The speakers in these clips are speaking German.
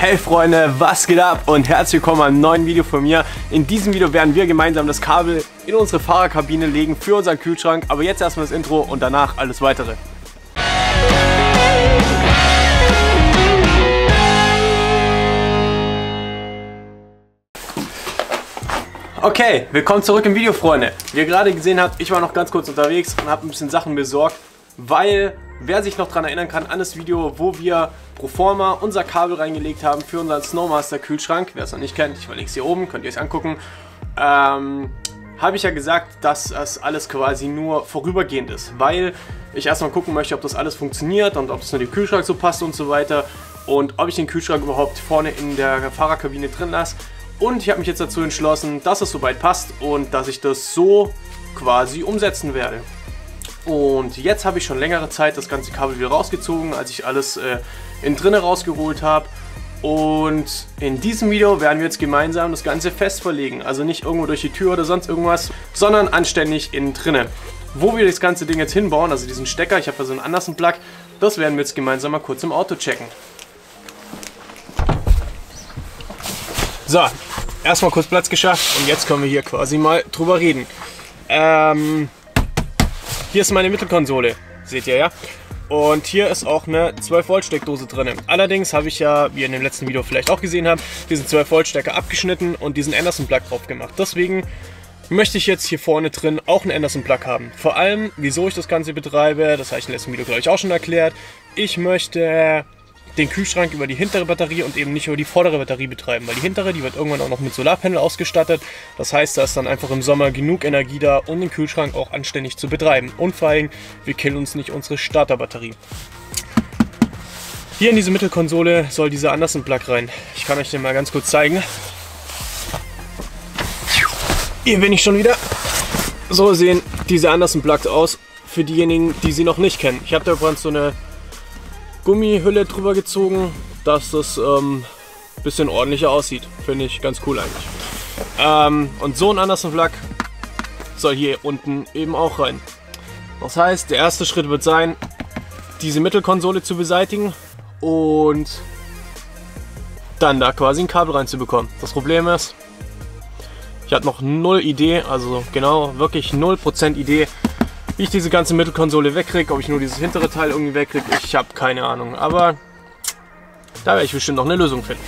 Hey Freunde, was geht ab und herzlich willkommen einem neuen Video von mir. In diesem Video werden wir gemeinsam das Kabel in unsere Fahrerkabine legen für unseren Kühlschrank. Aber jetzt erstmal das Intro und danach alles weitere. Okay, willkommen zurück im Video, Freunde. Wie ihr gerade gesehen habt, ich war noch ganz kurz unterwegs und habe ein bisschen Sachen besorgt, weil, wer sich noch daran erinnern kann, an das Video, wo wir pro forma unser Kabel reingelegt haben für unseren Snowmaster Kühlschrank, wer es noch nicht kennt, ich verlinke es hier oben, könnt ihr euch angucken, habe ich ja gesagt, dass das alles quasi nur vorübergehend ist, weil ich erstmal gucken möchte, ob das alles funktioniert und ob es nur dem Kühlschrank so passt und so weiter und ob ich den Kühlschrank überhaupt vorne in der Fahrerkabine drin lasse. Und ich habe mich jetzt dazu entschlossen, dass es soweit passt und dass ich das so quasi umsetzen werde. Und jetzt habe ich schon längere Zeit das ganze Kabel wieder rausgezogen, als ich alles innen drinne rausgeholt habe. Und in diesem Video werden wir jetzt gemeinsam das Ganze fest verlegen. Also nicht irgendwo durch die Tür oder sonst irgendwas, sondern anständig innen drinne. Wo wir das ganze Ding jetzt hinbauen, also diesen Stecker, ich habe ja so einen Andersen-Plug, das werden wir jetzt gemeinsam mal kurz im Auto checken. So, erstmal kurz Platz geschafft und jetzt können wir hier quasi mal drüber reden. Hier ist meine Mittelkonsole, seht ihr ja. Und hier ist auch eine 12 Volt Steckdose drin. Allerdings habe ich ja, wie ihr in dem letzten Video vielleicht auch gesehen habt, diesen 12 Volt Stecker abgeschnitten und diesen Andersen Plug drauf gemacht. Deswegen möchte ich jetzt hier vorne drin auch einen Andersen Plug haben. Vor allem, wieso ich das Ganze betreibe, das habe ich im letzten Video glaube ich auch schon erklärt. Ich möchte den Kühlschrank über die hintere Batterie und eben nicht über die vordere Batterie betreiben, weil die hintere, die wird irgendwann auch noch mit Solarpanel ausgestattet. Das heißt, da ist dann einfach im Sommer genug Energie da, um den Kühlschrank auch anständig zu betreiben. Und vor allem, wir killen uns nicht unsere Starterbatterie. Hier in diese Mittelkonsole soll dieser Andersen Plug rein. Ich kann euch den mal ganz kurz zeigen. Hier bin ich schon wieder. So sehen diese Andersen Plugs aus, für diejenigen, die sie noch nicht kennen. Ich habe da übrigens so eine Gummihülle drüber gezogen, dass das ein bisschen ordentlicher aussieht. Finde ich ganz cool eigentlich. Und so ein Andersen Plug soll hier unten eben auch rein. Das heißt, der erste Schritt wird sein, diese Mittelkonsole zu beseitigen und dann da quasi ein Kabel reinzubekommen. Das Problem ist, ich hatte noch null Idee, also genau, wirklich 0% Idee, wie ich diese ganze Mittelkonsole wegkriege, ob ich nur dieses hintere Teil irgendwie wegkriege, ich habe keine Ahnung. Aber da werde ich bestimmt noch eine Lösung finden.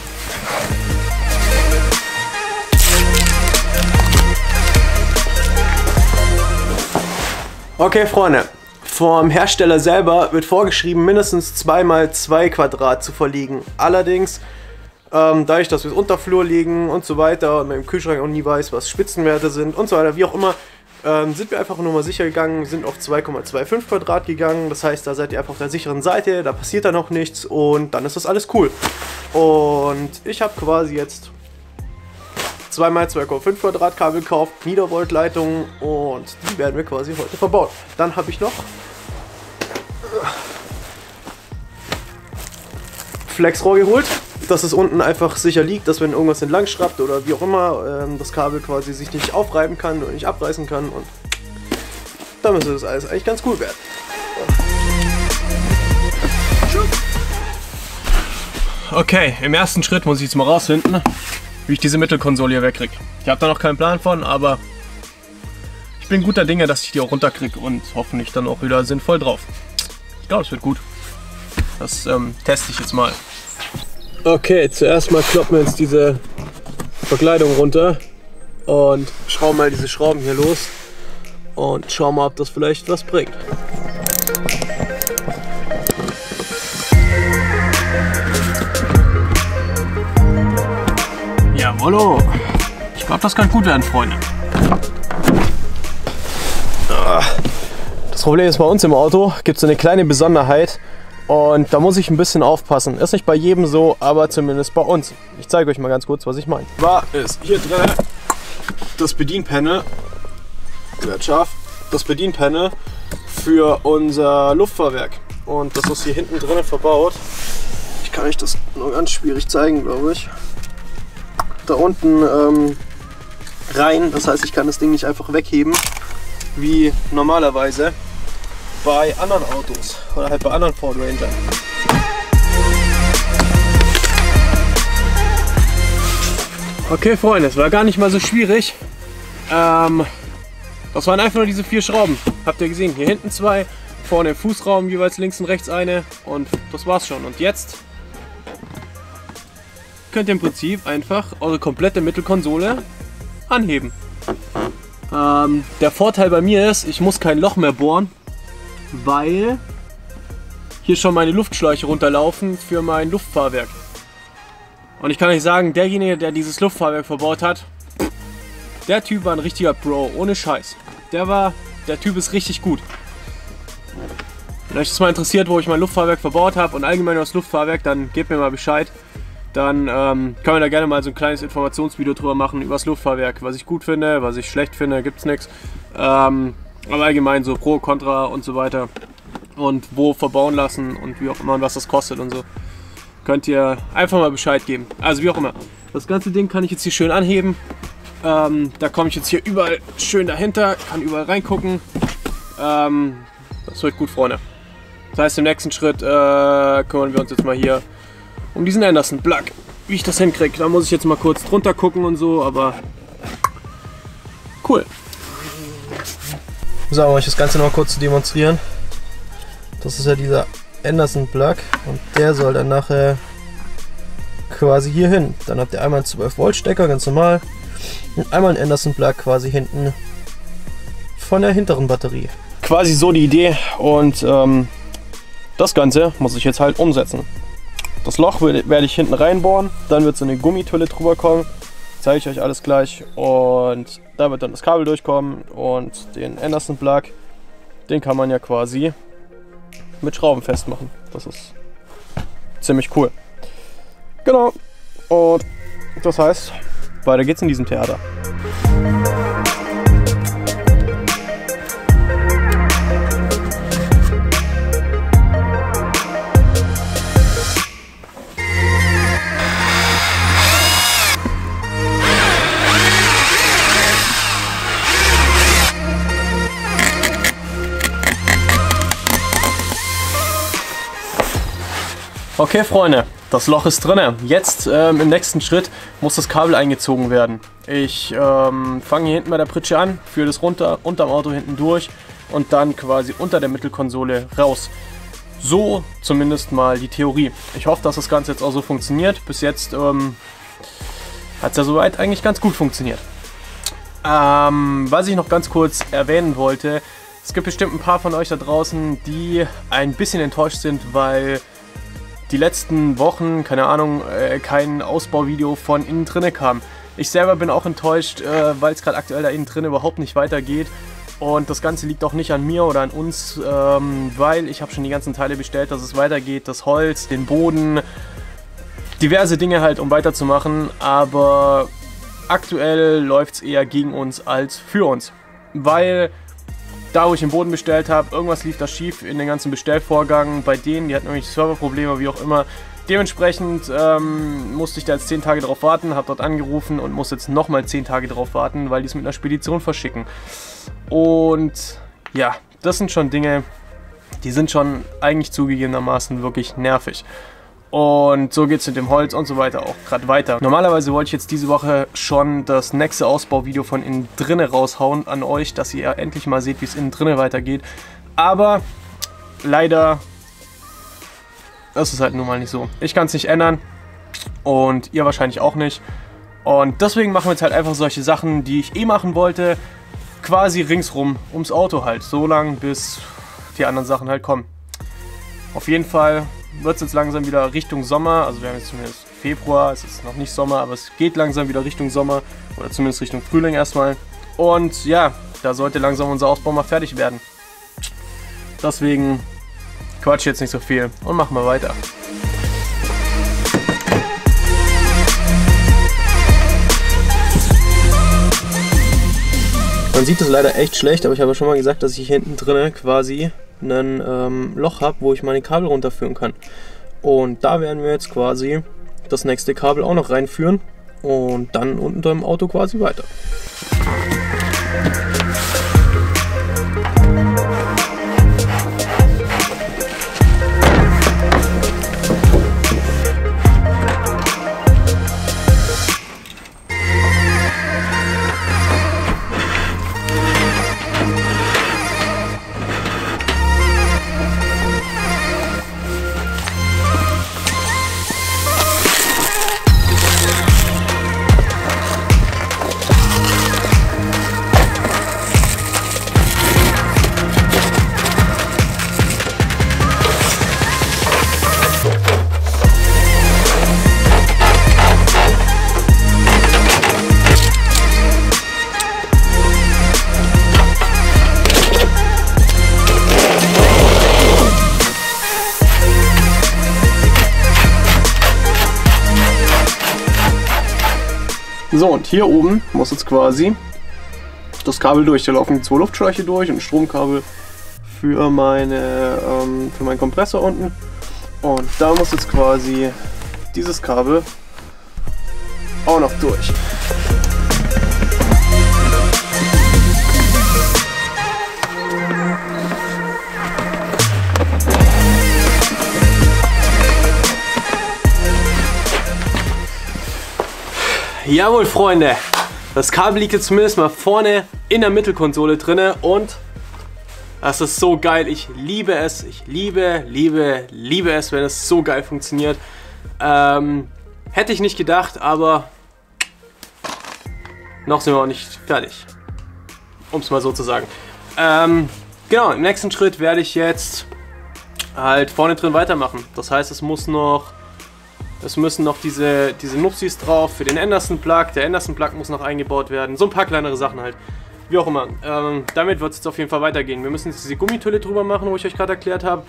Okay Freunde, vom Hersteller selber wird vorgeschrieben, mindestens 2×2 Quadrat zu verlegen. Allerdings, dadurch, dass wir es unter Flur legen und so weiter und man im Kühlschrank auch nie weiß, was Spitzenwerte sind und so weiter, wie auch immer, sind wir einfach nur mal sicher gegangen, sind auf 2,25 Quadrat gegangen. Das heißt, da seid ihr einfach auf der sicheren Seite, da passiert dann noch nichts und dann ist das alles cool. Und ich habe quasi jetzt 2×2,5 Quadrat Kabel gekauft, Niedervoltleitungen und die werden wir quasi heute verbaut. Dann habe ich noch Flexrohr geholt, dass es unten einfach sicher liegt, dass wenn irgendwas entlang schraubt oder wie auch immer, das Kabel quasi sich nicht aufreiben kann oder nicht abreißen kann und dann müsste das alles eigentlich ganz cool werden. Okay, im ersten Schritt muss ich jetzt mal rausfinden, wie ich diese Mittelkonsole hier wegkriege. Ich habe da noch keinen Plan von, aber ich bin guter Dinge, dass ich die auch runterkriege und hoffentlich dann auch wieder sinnvoll drauf. Ich glaube, es wird gut. Das teste ich jetzt mal. Okay, zuerst mal kloppen wir jetzt diese Verkleidung runter und schrauben mal diese Schrauben hier los und schauen mal, ob das vielleicht was bringt. Jawollo! Ich glaube, das kann gut werden, Freunde. Das Problem ist, bei uns im Auto gibt es eine kleine Besonderheit. Und da muss ich ein bisschen aufpassen. Ist nicht bei jedem so, aber zumindest bei uns. Ich zeige euch mal ganz kurz, was ich meine. War ist hier drin das Bedienpanel, wird scharf, das Bedienpanel für unser Luftfahrwerk. Und das ist hier hinten drin verbaut. Ich kann euch das nur ganz schwierig zeigen, glaube ich. Da unten rein, das heißt, ich kann das Ding nicht einfach wegheben, wie normalerweise bei anderen Autos oder halt bei anderen Ford Ranger. Okay, Freunde, es war gar nicht mal so schwierig. Das waren einfach nur diese 4 Schrauben. Habt ihr gesehen? Hier hinten 2, vorne im Fußraum jeweils links und rechts eine und das war's schon. Und jetzt könnt ihr im Prinzip einfach eure komplette Mittelkonsole anheben. Der Vorteil bei mir ist, ich muss kein Loch mehr bohren, weil hier schon meine Luftschläuche runterlaufen für mein Luftfahrwerk. Und ich kann euch sagen, derjenige, der dieses Luftfahrwerk verbaut hat, der Typ war ein richtiger Pro, ohne Scheiß. Der Typ ist richtig gut. Wenn euch das mal interessiert, wo ich mein Luftfahrwerk verbaut habe und allgemein das Luftfahrwerk, dann gebt mir mal Bescheid. Dann können wir da gerne mal so ein kleines Informationsvideo drüber machen über das Luftfahrwerk. Was ich gut finde, was ich schlecht finde, gibt's nichts. Aber allgemein so Pro, Contra und so weiter. Und wo verbauen lassen und wie auch immer und was das kostet und so. Könnt ihr einfach mal Bescheid geben. Also wie auch immer. Das ganze Ding kann ich jetzt hier schön anheben. Da komme ich jetzt hier überall schön dahinter, kann überall reingucken. Das wird gut, Freunde. Das heißt, im nächsten Schritt kümmern wir uns jetzt mal hier um diesen Anderson Plug. Wie ich das hinkriege, da muss ich jetzt mal kurz drunter gucken und so, aber cool. So, um euch das Ganze noch mal kurz zu demonstrieren. Das ist ja dieser Anderson Plug und der soll dann nachher quasi hier hin. Dann habt ihr einmal einen 12 Volt Stecker, ganz normal, und einmal einen Anderson Plug quasi hinten von der hinteren Batterie. Quasi so die Idee und das Ganze muss ich jetzt halt umsetzen. Das Loch werde ich hinten reinbohren, dann wird so eine Gummitulle drüber kommen, zeige ich euch alles gleich, und da wird dann das Kabel durchkommen und den Anderson Plug, den kann man ja quasi mit Schrauben festmachen. Das ist ziemlich cool. Genau, und das heißt, weiter geht's in diesem Theater. Okay, Freunde, das Loch ist drin. Jetzt im nächsten Schritt muss das Kabel eingezogen werden. Ich fange hier hinten bei der Pritsche an, führe das runter, unterm Auto hinten durch und dann quasi unter der Mittelkonsole raus. So zumindest mal die Theorie. Ich hoffe, dass das Ganze jetzt auch so funktioniert. Bis jetzt hat es ja soweit eigentlich ganz gut funktioniert. Was ich noch ganz kurz erwähnen wollte, es gibt bestimmt ein paar von euch da draußen, die ein bisschen enttäuscht sind, weil die letzten Wochen, keine Ahnung, kein Ausbauvideo von innen drinne kam. Ich selber bin auch enttäuscht, weil es gerade aktuell da innen drin überhaupt nicht weitergeht. Und das Ganze liegt auch nicht an mir oder an uns, weil ich habe schon die ganzen Teile bestellt, dass es weitergeht. Das Holz, den Boden, diverse Dinge halt, um weiterzumachen. Aber aktuell läuft es eher gegen uns als für uns. Weil da, wo ich den Boden bestellt habe, irgendwas lief da schief in den ganzen Bestellvorgang. Bei denen, die hatten nämlich Serverprobleme, wie auch immer. Dementsprechend musste ich da jetzt 10 Tage drauf warten, habe dort angerufen und muss jetzt nochmal 10 Tage drauf warten, weil die es mit einer Spedition verschicken. Und ja, das sind schon Dinge, die sind schon eigentlich zugegebenermaßen wirklich nervig. Und so geht es mit dem Holz und so weiter auch gerade weiter. Normalerweise wollte ich jetzt diese Woche schon das nächste Ausbauvideo von innen drinne raushauen an euch, dass ihr endlich mal seht, wie es innen drinne weitergeht. Aber leider ist es halt nun mal nicht so. Ich kann es nicht ändern und ihr wahrscheinlich auch nicht. Und deswegen machen wir jetzt halt einfach solche Sachen, die ich machen wollte, quasi ringsrum ums Auto halt. So lang, bis die anderen Sachen halt kommen. Auf jeden Fall wird es jetzt langsam wieder Richtung Sommer, also wir haben jetzt zumindest Februar, es ist noch nicht Sommer, aber es geht langsam wieder Richtung Sommer oder zumindest Richtung Frühling erstmal. Und ja, da sollte langsam unser Ausbau mal fertig werden. Deswegen quatsch jetzt nicht so viel und machen wir weiter. Man sieht das leider echt schlecht, aber ich habe schon mal gesagt, dass ich hier hinten drin quasi ein Loch habe, wo ich meine Kabel runterführen kann. Und da werden wir jetzt quasi das nächste Kabel auch noch reinführen und dann unten im Auto quasi weiter. So, und hier oben muss jetzt quasi das Kabel durch. Da laufen die 2 Luftschläuche durch und ein Stromkabel für meinen Kompressor unten. Und da muss jetzt quasi dieses Kabel auch noch durch. Jawohl, Freunde, das Kabel liegt jetzt zumindest mal vorne in der Mittelkonsole drinne und das ist so geil. Ich liebe es. Ich liebe es, wenn es so geil funktioniert. Hätte ich nicht gedacht, aber noch sind wir auch nicht fertig. Um es mal so zu sagen. Genau, im nächsten Schritt werde ich jetzt halt vorne drin weitermachen. Das heißt, es müssen noch diese Nupsis drauf für den Anderson-Plug. Der Anderson-Plug muss noch eingebaut werden. So ein paar kleinere Sachen halt. Wie auch immer. Damit wird es jetzt auf jeden Fall weitergehen. Wir müssen jetzt diese Gummitulle drüber machen, wo ich euch gerade erklärt habe.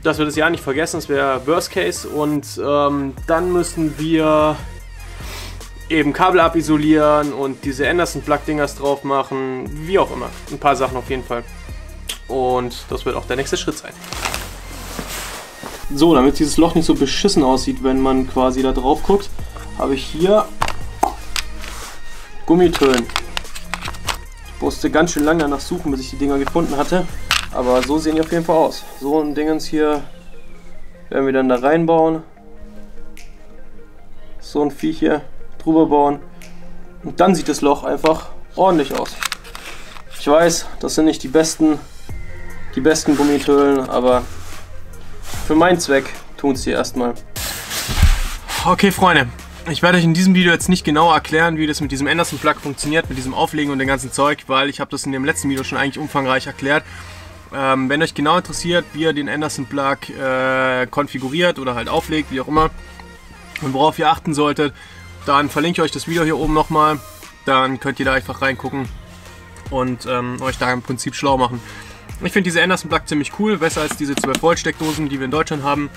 Dass wir das ja nicht vergessen, das wäre Worst Case. Und dann müssen wir eben Kabel abisolieren und diese Anderson-Plug-Dingers drauf machen. Wie auch immer. Ein paar Sachen auf jeden Fall. Und das wird auch der nächste Schritt sein. So, damit dieses Loch nicht so beschissen aussieht, wenn man quasi da drauf guckt, habe ich hier Gummitüllen. Ich musste ganz schön lange danach suchen, bis ich die Dinger gefunden hatte. Aber so sehen die auf jeden Fall aus. So ein Dingens hier werden wir dann da reinbauen. So ein Viech hier drüber bauen. Und dann sieht das Loch einfach ordentlich aus. Ich weiß, das sind nicht die besten Gummitüllen, aber für meinen Zweck tun sie erstmal. Okay, Freunde. Ich werde euch in diesem Video jetzt nicht genau erklären, wie das mit diesem Anderson-Plug funktioniert, mit diesem Auflegen und dem ganzen Zeug, weil ich habe das in dem letzten Video schon eigentlich umfangreich erklärt. Wenn euch genau interessiert, wie ihr den Anderson-Plug konfiguriert oder halt auflegt, wie auch immer, und worauf ihr achten solltet, dann verlinke ich euch das Video hier oben nochmal. Dann könnt ihr da einfach reingucken und euch da im Prinzip schlau machen. Ich finde diese Anderson-Plug ziemlich cool, besser als diese 12 Volt Steckdosen, die wir in Deutschland haben.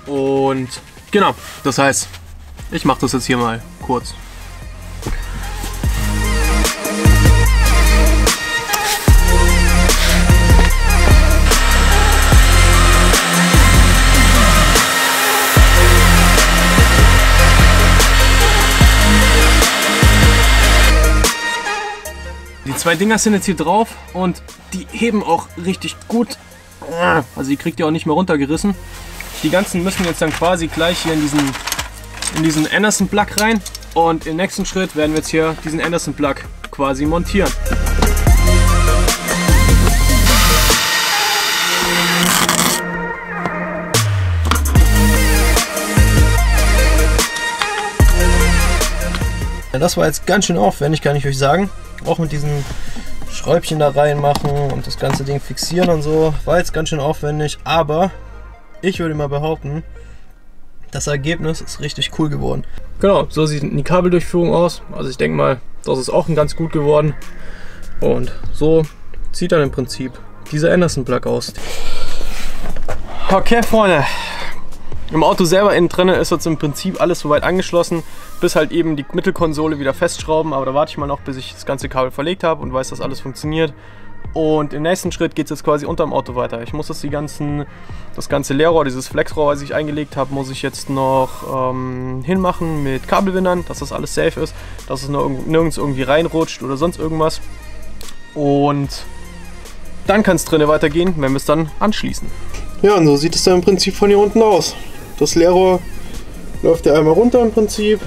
Und genau, das heißt, ich mache das jetzt hier mal kurz. Die 2 Dinger sind jetzt hier drauf und die heben auch richtig gut. Also die kriegt ihr auch nicht mehr runtergerissen. Die ganzen müssen jetzt dann quasi gleich hier in diesen Anderson-Plug rein. Und im nächsten Schritt werden wir jetzt hier diesen Anderson-Plug quasi montieren. Ja, das war jetzt ganz schön aufwendig, kann ich euch sagen. Auch mit diesen Schräubchen da reinmachen und das ganze Ding fixieren und so. War jetzt ganz schön aufwendig, aber ich würde mal behaupten, das Ergebnis ist richtig cool geworden. Genau, so sieht die Kabeldurchführung aus. Also ich denke mal, das ist auch ganz gut geworden. Und so sieht dann im Prinzip dieser Anderson-Plug aus. Okay, Freunde. Im Auto selber innen drin ist jetzt im Prinzip alles soweit angeschlossen, bis halt eben die Mittelkonsole wieder festschrauben, aber da warte ich mal noch, bis ich das ganze Kabel verlegt habe und weiß, dass alles funktioniert. Und im nächsten Schritt geht es jetzt quasi unterm Auto weiter. Ich muss jetzt das ganze Leerrohr, dieses Flexrohr, was ich eingelegt habe, muss ich jetzt noch hinmachen mit Kabelbindern, dass das alles safe ist, dass es nirgends irgendwie reinrutscht oder sonst irgendwas. Und dann kann es drinnen weitergehen, wenn wir es dann anschließen. Ja, und so sieht es dann im Prinzip von hier unten aus. Das Leerrohr läuft ja einmal runter im Prinzip.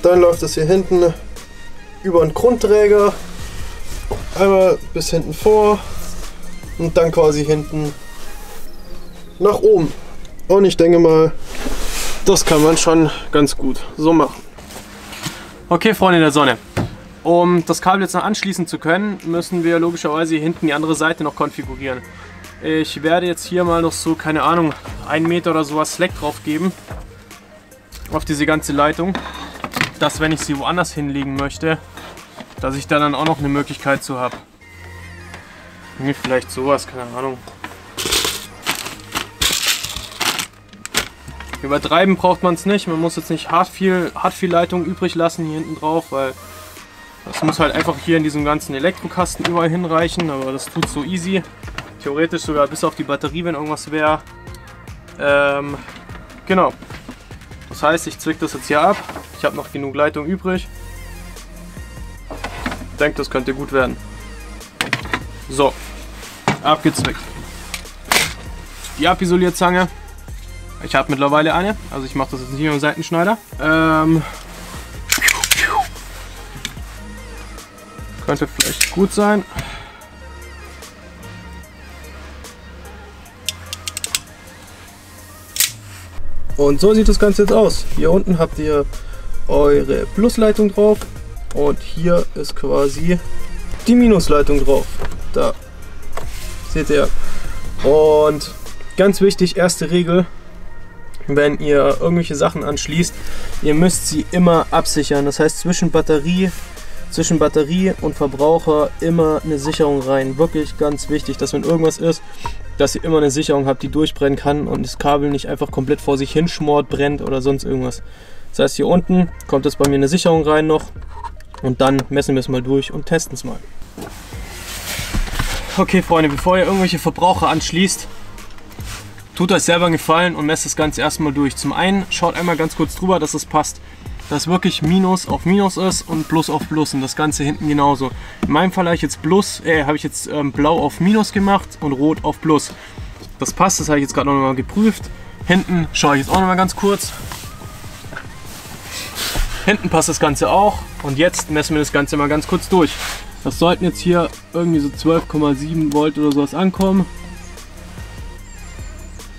Dann läuft es hier hinten über den Grundträger. Einmal bis hinten vor. Und dann quasi hinten nach oben. Und ich denke mal, das kann man schon ganz gut so machen. Okay, Freunde der Sonne. Um das Kabel jetzt noch anschließen zu können, müssen wir logischerweise hier hinten die andere Seite noch konfigurieren. Ich werde jetzt hier mal noch so, keine Ahnung, 1 Meter oder sowas Slack drauf geben. Auf diese ganze Leitung. Dass, wenn ich sie woanders hinlegen möchte, dass ich da dann auch noch eine Möglichkeit zu habe. Vielleicht sowas, keine Ahnung. Übertreiben braucht man es nicht. Man muss jetzt nicht hart viel Leitung übrig lassen hier hinten drauf, weil das muss halt einfach hier in diesem ganzen Elektrokasten überall hinreichen. Aber das tut so easy. Theoretisch sogar bis auf die Batterie, wenn irgendwas wäre. Genau. Das heißt, ich zwicke das jetzt hier ab. Ich habe noch genug Leitung übrig. Ich denke, das könnte gut werden. So, abgezwickt. Die Abisolierzange. Ich habe mittlerweile eine, also ich mache das jetzt nicht mit dem Seitenschneider. Könnte vielleicht gut sein. Und so sieht das Ganze jetzt aus. Hier unten habt ihr eure Plusleitung drauf und hier ist quasi die Minusleitung drauf. Da seht ihr. Und ganz wichtig, erste Regel: Wenn ihr irgendwelche Sachen anschließt, ihr müsst sie immer absichern. Das heißt, zwischen Batterie und Verbraucher immer eine Sicherung rein. Wirklich ganz wichtig, dass wenn irgendwas ist, dass ihr immer eine Sicherung habt, die durchbrennen kann und das Kabel nicht einfach komplett vor sich hinschmort, brennt oder sonst irgendwas. Das heißt, hier unten kommt jetzt bei mir eine Sicherung rein noch und dann messen wir es mal durch und testen es mal. Okay Freunde, bevor ihr irgendwelche Verbraucher anschließt, tut euch selber einen Gefallen und messt das Ganze erstmal durch. Zum einen schaut einmal ganz kurz drüber, dass es passt, dass wirklich Minus auf Minus ist und Plus auf Plus und das Ganze hinten genauso. In meinem Fall habe ich jetzt Blau auf Minus gemacht und Rot auf Plus. Das passt, das habe ich jetzt gerade noch mal geprüft. Hinten schaue ich jetzt auch noch mal ganz kurz. Hinten passt das Ganze auch und jetzt messen wir das Ganze mal ganz kurz durch. Das sollten jetzt hier irgendwie so 12,7 Volt oder sowas ankommen.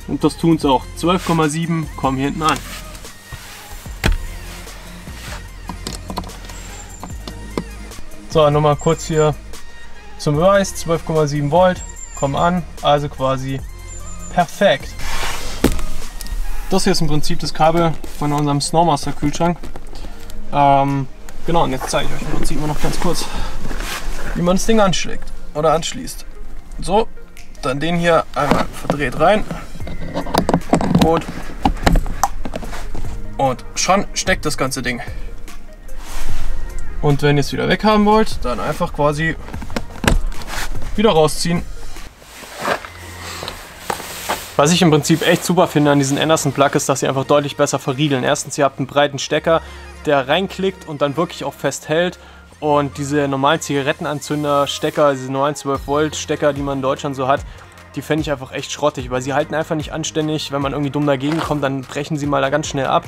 Und das tun es auch. 12,7 kommen hier hinten an. So, nochmal kurz hier zum Beweis. 12,7 Volt kommen an. Also quasi perfekt. Das hier ist im Prinzip das Kabel von unserem Snowmaster Kühlschrank. Genau, und jetzt zeige ich euch im Prinzip mal noch ganz kurz, wie man das Ding anschlägt oder anschließt. So, dann den hier einmal verdreht rein. Und schon steckt das ganze Ding. Und wenn ihr es wieder weg haben wollt, dann einfach quasi wieder rausziehen. Was ich im Prinzip echt super finde an diesen Anderson Plug ist, dass sie einfach deutlich besser verriegeln. Erstens, ihr habt einen breiten Stecker, der reinklickt und dann wirklich auch festhält. Und diese normalen Zigarettenanzünder-Stecker, diese normalen 12 Volt Stecker, die man in Deutschland so hat, die fände ich einfach echt schrottig, weil sie halten einfach nicht anständig. Wenn man irgendwie dumm dagegen kommt, dann brechen sie mal da ganz schnell ab.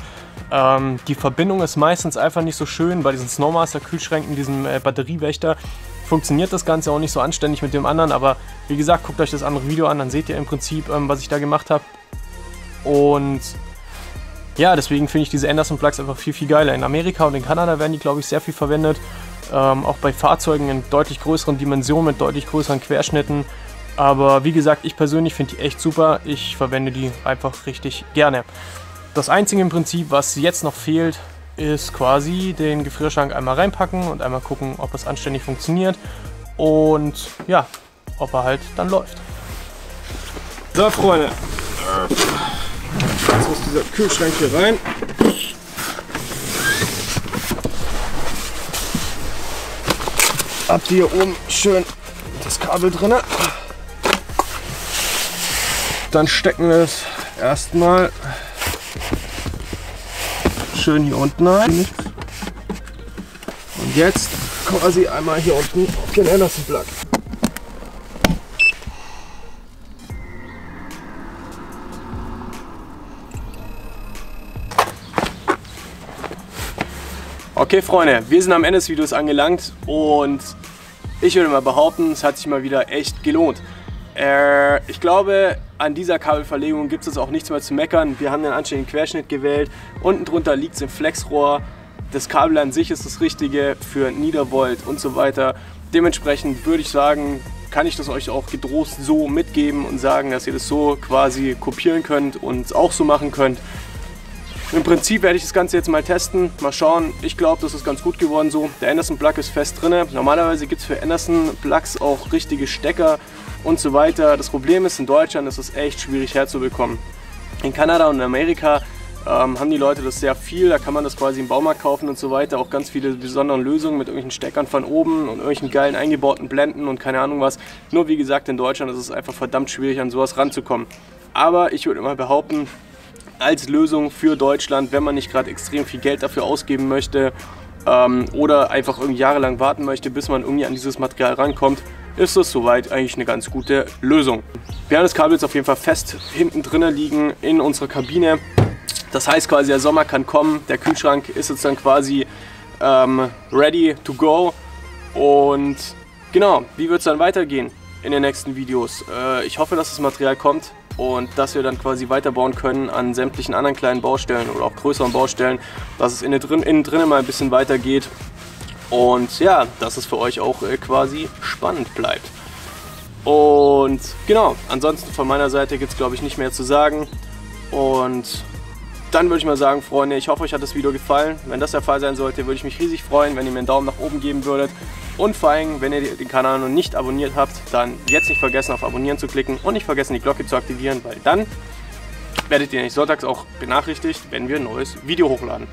Die Verbindung ist meistens einfach nicht so schön. Bei diesen Snowmaster Kühlschränken, diesem Batteriewächter, funktioniert das Ganze auch nicht so anständig mit dem anderen. Aber wie gesagt, guckt euch das andere Video an, dann seht ihr im Prinzip, was ich da gemacht habe. Und ja, deswegen finde ich diese Anderson Plugs einfach viel, viel geiler. In Amerika und in Kanada werden die, glaube ich, sehr viel verwendet. Auch bei Fahrzeugen in deutlich größeren Dimensionen, mit deutlich größeren Querschnitten. Aber wie gesagt, ich persönlich finde die echt super. Ich verwende die einfach richtig gerne. Das Einzige im Prinzip, was jetzt noch fehlt, ist quasi den Gefrierschrank einmal reinpacken und einmal gucken, ob es anständig funktioniert. Und ja, ob er halt dann läuft. So Freunde, jetzt muss dieser Kühlschrank hier rein. Habt ihr hier oben schön das Kabel drin. Dann stecken wir es erstmal schön hier unten ein. Und jetzt quasi einmal hier unten auf den Anderson Plug. Okay Freunde, wir sind am Ende des Videos angelangt und ich würde mal behaupten, es hat sich mal wieder echt gelohnt. Ich glaube, an dieser Kabelverlegung gibt es auch nichts mehr zu meckern. Wir haben den anständigen Querschnitt gewählt. Unten drunter liegt es im Flexrohr. Das Kabel an sich ist das Richtige für Niedervolt und so weiter. Dementsprechend würde ich sagen, kann ich das euch auch getrost so mitgeben und sagen, dass ihr das so quasi kopieren könnt und auch so machen könnt. Im Prinzip werde ich das Ganze jetzt mal testen, mal schauen. Ich glaube, das ist ganz gut geworden so. Der Anderson Plug ist fest drin. Normalerweise gibt es für Anderson Plugs auch richtige Stecker und so weiter. Das Problem ist, in Deutschland ist es echt schwierig herzubekommen. In Kanada und in Amerika haben die Leute das sehr viel. Da kann man das quasi im Baumarkt kaufen und so weiter. Auch ganz viele besondere Lösungen mit irgendwelchen Steckern von oben und irgendwelchen geilen eingebauten Blenden und keine Ahnung was. Nur wie gesagt, in Deutschland ist es einfach verdammt schwierig, an sowas ranzukommen. Aber ich würde immer behaupten, als Lösung für Deutschland, wenn man nicht gerade extrem viel Geld dafür ausgeben möchte oder einfach irgendwie jahrelang warten möchte, bis man irgendwie an dieses Material rankommt, ist das soweit eigentlich eine ganz gute Lösung. Wir haben das Kabel jetzt auf jeden Fall fest hinten drinnen liegen in unserer Kabine. Das heißt quasi, der Sommer kann kommen, der Kühlschrank ist jetzt dann quasi ready to go. Und genau, wie wird es dann weitergehen in den nächsten Videos? Ich hoffe, dass das Material kommt und dass wir dann quasi weiterbauen können an sämtlichen anderen kleinen Baustellen oder auch größeren Baustellen, dass es innen drin mal ein bisschen weitergeht und ja, dass es für euch auch quasi spannend bleibt. Und genau, ansonsten von meiner Seite gibt es, glaube ich, nicht mehr zu sagen. Und dann würde ich mal sagen, Freunde, ich hoffe, euch hat das Video gefallen. Wenn das der Fall sein sollte, würde ich mich riesig freuen, wenn ihr mir einen Daumen nach oben geben würdet. Und vor allem, wenn ihr den Kanal noch nicht abonniert habt, dann jetzt nicht vergessen, auf Abonnieren zu klicken und nicht vergessen, die Glocke zu aktivieren, weil dann werdet ihr nicht sonntags auch benachrichtigt, wenn wir ein neues Video hochladen.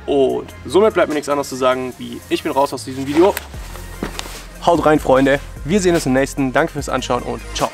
Und somit bleibt mir nichts anderes zu sagen, wie ich bin raus aus diesem Video. Haut rein, Freunde. Wir sehen uns im nächsten. Danke fürs Anschauen und ciao.